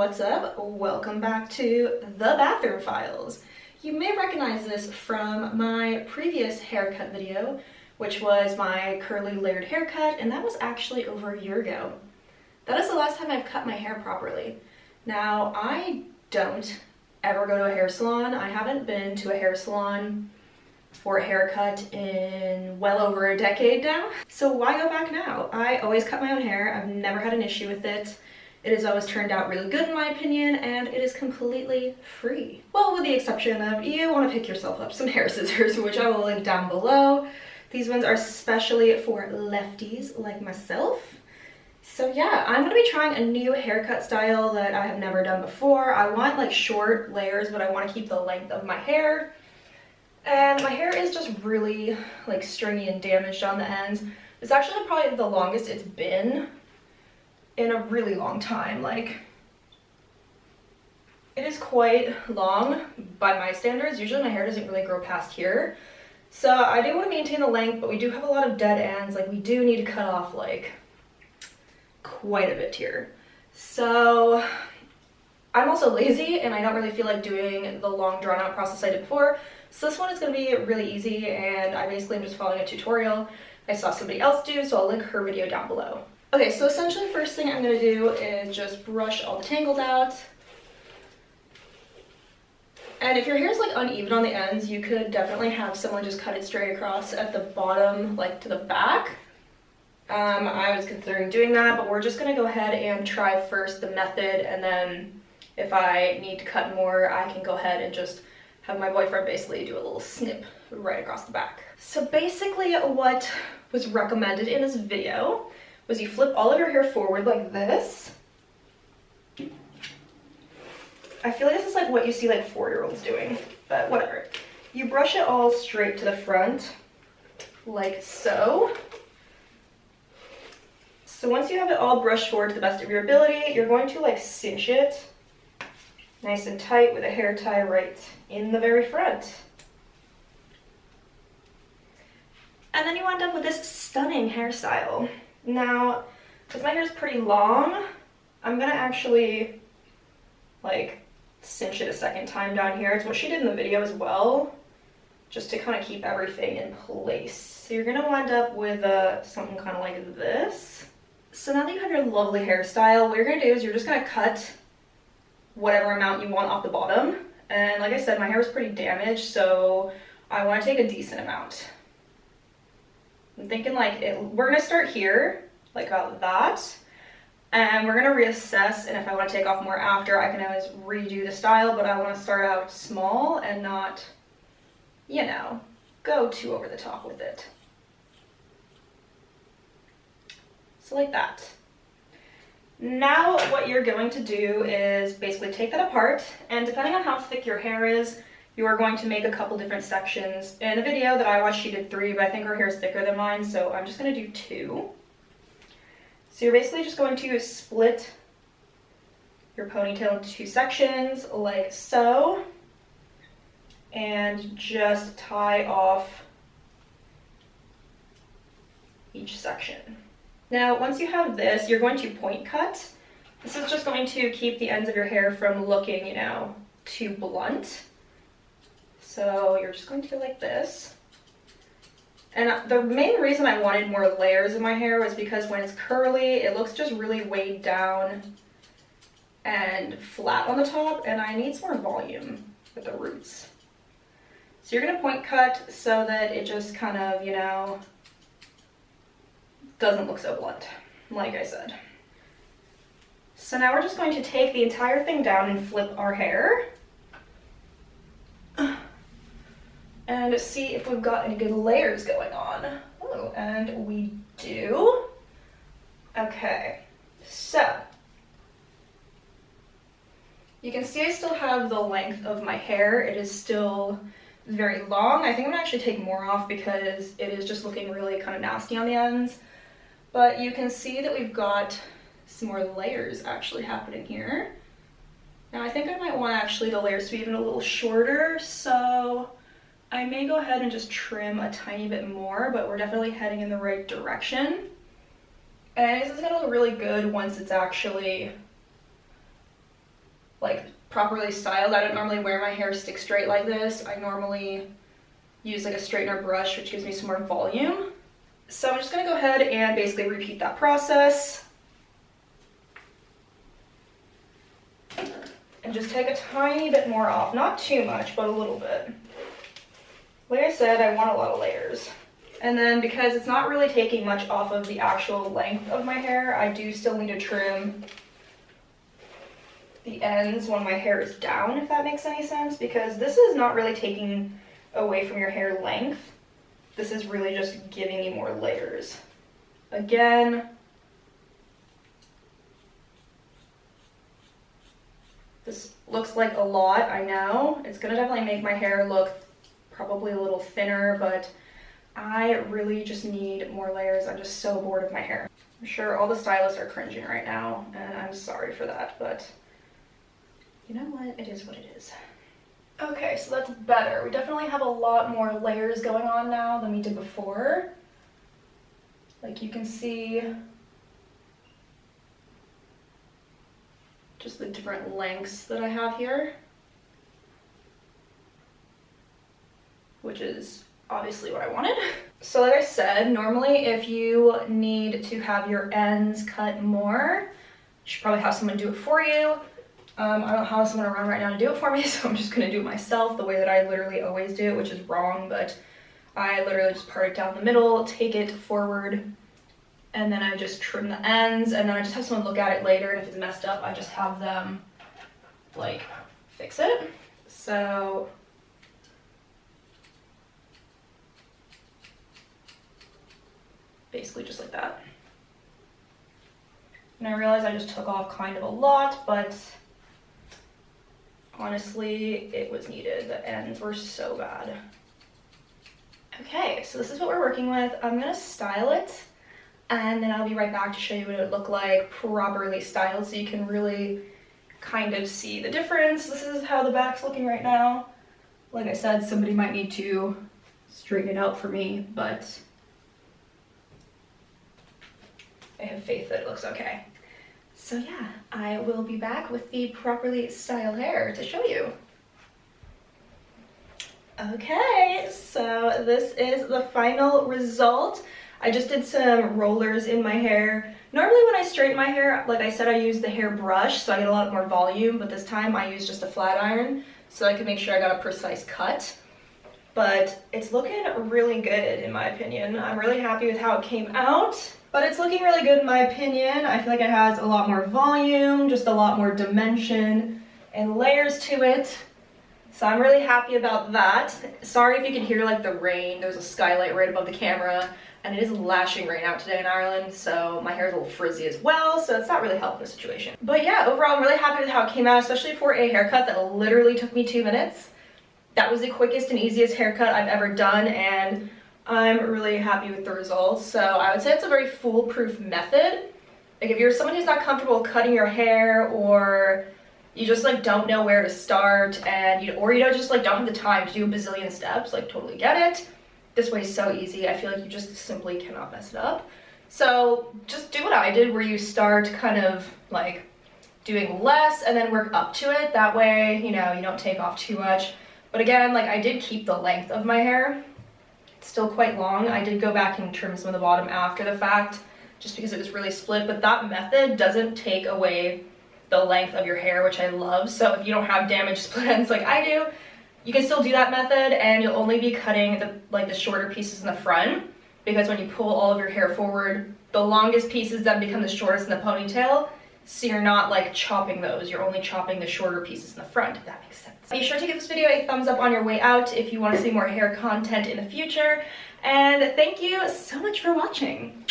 What's up? Welcome back to The Bathroom Files. You may recognize this from my previous haircut video, which was my curly layered haircut, and that was actually over a year ago. That is the last time I've cut my hair properly. Now, I don't ever go to a hair salon. I haven't been to a hair salon for a haircut in well over a decade now. So why go back now? I always cut my own hair. I've never had an issue with it. It has always turned out really good in my opinion, and it is completely free. Well, with the exception of you want to pick yourself up some hair scissors, which I will link down below. These ones are specially for lefties like myself. So yeah, I'm gonna be trying a new haircut style that I have never done before. I want like short layers, but I want to keep the length of my hair. And my hair is just really like stringy and damaged on the ends. It's actually probably the longest it's been in a really long time. Like, it is quite long by my standards. Usually my hair doesn't really grow past here. So I do want to maintain the length, but we do have a lot of dead ends. Like, we do need to cut off like quite a bit here. So I'm also lazy and I don't really feel like doing the long drawn out process I did before. So this one is going to be really easy, and I basically am just following a tutorial I saw somebody else do, so I'll link her video down below. Okay, so essentially the first thing I'm going to do is just brush all the tangles out. And if your hair is like uneven on the ends, you could definitely have someone just cut it straight across at the bottom, like to the back. I was considering doing that, but we're just going to go ahead and try first the method, and then if I need to cut more, I can go ahead and just have my boyfriend basically do a little snip right across the back. So basically what was recommended in this video was you flip all of your hair forward like this. I feel like this is like what you see like 4-year-olds doing, but whatever. You brush it all straight to the front, like so. So once you have it all brushed forward to the best of your ability, you're going to like cinch it nice and tight with a hair tie right in the very front. And then you end up with this stunning hairstyle. Now, because my hair is pretty long, I'm gonna actually like cinch it a second time down here. It's what she did in the video as well, just to kind of keep everything in place. So you're gonna wind up with something kind of like this. So now that you have your lovely hairstyle, what you're gonna do is you're just gonna cut whatever amount you want off the bottom. And like I said, my hair is pretty damaged, so I want to take a decent amount. I'm thinking like we're gonna start here, like about that, and we're gonna reassess, and if I want to take off more after, I can always redo the style, but I want to start out small and not, you know, go too over the top with it. So like that. Now what you're going to do is basically take that apart, and depending on how thick your hair is, you are going to make a couple different sections. In a video that I watched, she did 3, but I think her hair is thicker than mine, so I'm just going to do 2. So you're basically just going to split your ponytail into 2 sections, like so, and just tie off each section. Now, once you have this, you're going to point cut. This is just going to keep the ends of your hair from looking, you know, too blunt. So you're just going to go like this. And the main reason I wanted more layers in my hair was because when it's curly, it looks just really weighed down and flat on the top, and I need some more volume with the roots. So you're going to point cut so that it just kind of, you know, doesn't look so blunt, like I said. So now we're just going to take the entire thing down and flip our hair and see if we've got any good layers going on. Oh, and we do. Okay, so you can see I still have the length of my hair. It is still very long. I think I'm gonna actually take more off because it is just looking really kind of nasty on the ends. But you can see that we've got some more layers actually happening here. Now I think I might want actually the layers to be even a little shorter, so I may go ahead and just trim a tiny bit more, but we're definitely heading in the right direction. And this is gonna look really good once it's actually like properly styled. I don't normally wear my hair stick straight like this. I normally use like a straightener brush, which gives me some more volume. So I'm just gonna go ahead and basically repeat that process. And just take a tiny bit more off, not too much, but a little bit. Like I said, I want a lot of layers. And then because it's not really taking much off of the actual length of my hair, I do still need to trim the ends when my hair is down, if that makes any sense, because this is not really taking away from your hair length. This is really just giving you more layers. Again, this looks like a lot, I know. It's gonna definitely make my hair look probably a little thinner, but I really just need more layers. I'm just so bored of my hair. I'm sure all the stylists are cringing right now, and I'm sorry for that, but you know what? It is what it is. Okay, so that's better. We definitely have a lot more layers going on now than we did before. Like you can see just the different lengths that I have here, which is obviously what I wanted. So like I said, normally if you need to have your ends cut more, you should probably have someone do it for you. I don't have someone around right now to do it for me, so I'm just gonna do it myself the way that I literally always do it, which is wrong, but I literally just part it down the middle, take it forward, and then I just trim the ends, and then I just have someone look at it later, and if it's messed up, I just have them like fix it. So basically just like that. And I realize I just took off kind of a lot, but honestly, it was needed. The ends were so bad. Okay, so this is what we're working with. I'm gonna style it, and then I'll be right back to show you what it would look like properly styled, so you can really kind of see the difference. This is how the back's looking right now. Like I said, somebody might need to straighten it out for me, but I have faith that it looks okay. So yeah, I will be back with the properly styled hair to show you. Okay, so this is the final result. I just did some rollers in my hair. Normally when I straighten my hair, like I said, I use the hair brush, so I get a lot more volume, but this time I used just a flat iron so I could make sure I got a precise cut. But it's looking really good in my opinion. I'm really happy with how it came out. But it's looking really good in my opinion. I feel like it has a lot more volume, just a lot more dimension and layers to it. So I'm really happy about that. Sorry if you can hear like the rain. There's a skylight right above the camera, and it is lashing rain out today in Ireland, so my hair is a little frizzy as well, so it's not really helping the situation. But yeah, overall I'm really happy with how it came out, especially for a haircut that literally took me 2 minutes. That was the quickest and easiest haircut I've ever done, and I'm really happy with the results. So I would say it's a very foolproof method. Like if you're someone who's not comfortable cutting your hair, or you just like don't know where to start, and or you don't just like don't have the time to do a bazillion steps, like totally get it. This way is so easy. I feel like you just simply cannot mess it up. So just do what I did, where you start kind of like doing less and then work up to it. That way, you know, you don't take off too much. But again, like I did keep the length of my hair. It's still quite long. I did go back and trim some of the bottom after the fact, just because it was really split, but that method doesn't take away the length of your hair, which I love. So if you don't have damaged split ends like I do, you can still do that method, and you'll only be cutting the shorter pieces in the front, because when you pull all of your hair forward, the longest pieces then become the shortest in the ponytail, so you're not like chopping those, you're only chopping the shorter pieces in the front, if that makes sense. Be sure to give this video a thumbs up on your way out if you want to see more hair content in the future, and thank you so much for watching.